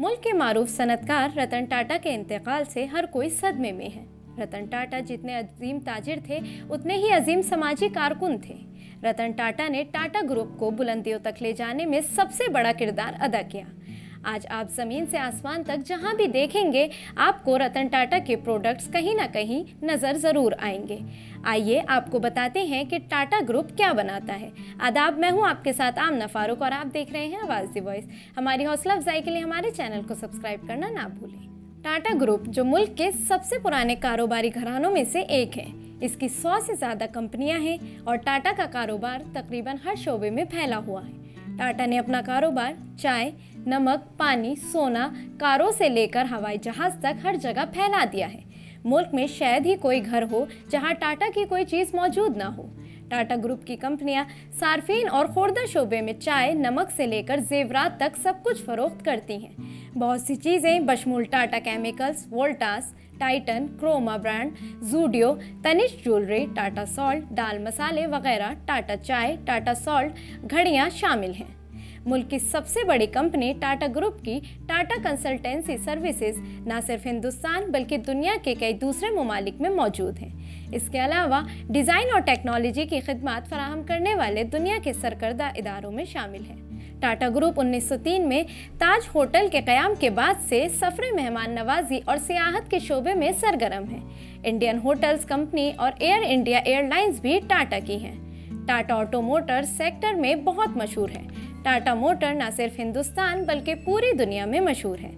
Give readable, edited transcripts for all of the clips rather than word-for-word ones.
मुल्क के मारूफ सनतकार रतन टाटा के इंतकाल से हर कोई सदमे में है। रतन टाटा जितने अजीम ताजिर थे उतने ही अजीम समाजी कारकुन थे। रतन टाटा ने टाटा ग्रुप को बुलंदियों तक ले जाने में सबसे बड़ा किरदार अदा किया। आज आप ज़मीन से आसमान तक जहां भी देखेंगे आपको रतन टाटा के प्रोडक्ट्स कहीं ना कहीं नज़र ज़रूर आएंगे। आइए आपको बताते हैं कि टाटा ग्रुप क्या बनाता है। आदाब, मैं हूं आपके साथ आमना फारूक और आप देख रहे हैं आवाज़ दी वॉइस। हमारी हौसला अफजाई के लिए हमारे चैनल को सब्सक्राइब करना ना भूलें। टाटा ग्रुप जो मुल्क के सबसे पुराने कारोबारी घरानों में से एक है, इसकी 100 से ज़्यादा कंपनियां हैं और टाटा का कारोबार तकरीबन हर शोबे में फैला हुआ है। टाटा ने अपना कारोबार चाय, नमक, पानी, सोना, कारों से लेकर हवाई जहाज तक हर जगह फैला दिया है। मुल्क में शायद ही कोई घर हो जहां टाटा की कोई चीज़ मौजूद ना हो। टाटा ग्रुप की कंपनियां सार्फिन और खुर्दा शोबे में चाय, नमक से लेकर जेवरात तक सब कुछ फरोख्त करती हैं। बहुत सी चीज़ें बशमूल Tata chemicals, Voltas, Titan, Croma brand, Zudio, Tanishq jewellery, Tata salt, दाल मसाले वगैरह, टाटा चाय, टाटा सॉल्ट, घड़ियां शामिल हैं। मुल्क की सबसे बड़ी कंपनी टाटा ग्रुप की टाटा कंसल्टेंसी सर्विसेज न सिर्फ हिंदुस्तान बल्कि दुनिया के कई दूसरे ममालिक में मौजूद हैं। इसके अलावा डिज़ाइन और टेक्नोलॉजी की खिदमत फराहम करने वाले दुनिया के सरकर्दा इदारों में शामिल है। टाटा ग्रुप 1903 में ताज होटल के क़याम के बाद से सफ़रे मेहमान नवाजी और सियाहत के शोबे में सरगर्म है। इंडियन होटल्स कंपनी और एयर इंडिया एयरलाइंस भी टाटा की हैं। टाटा ऑटोमोटर सेक्टर में बहुत मशहूर है। टाटा मोटर न सिर्फ हिंदुस्तान बल्कि पूरी दुनिया में मशहूर है।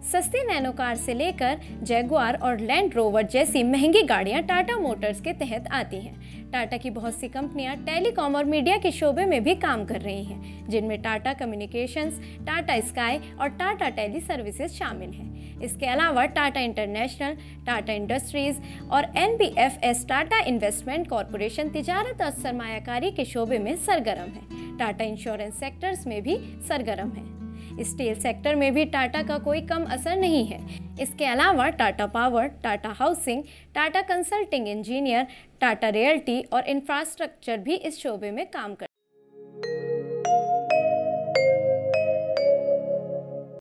सस्ती नैनो कार से लेकर जैगुआर और लैंड रोवर जैसी महंगी गाड़ियां टाटा मोटर्स के तहत आती हैं। टाटा की बहुत सी कंपनियां टेलीकॉम और मीडिया के शोबे में भी काम कर रही हैं, जिनमें टाटा कम्युनिकेशंस, टाटा स्काई और टाटा टेली सर्विसेज शामिल हैं। इसके अलावा टाटा इंटरनेशनल, टाटा इंडस्ट्रीज और NBFS टाटा इन्वेस्टमेंट कॉरपोरेशन तिजारत और सरमायाकारी के शोबे में सरगर्म है। टाटा इंश्योरेंस सेक्टर्स में भी सरगर्म है। स्टील सेक्टर में भी टाटा का कोई कम असर नहीं है। इसके अलावा Tata power, Tata housing, Tata consulting engineer, Tata realty और इंफ्रास्ट्रक्चर भी इस शोबे में काम करते हैं।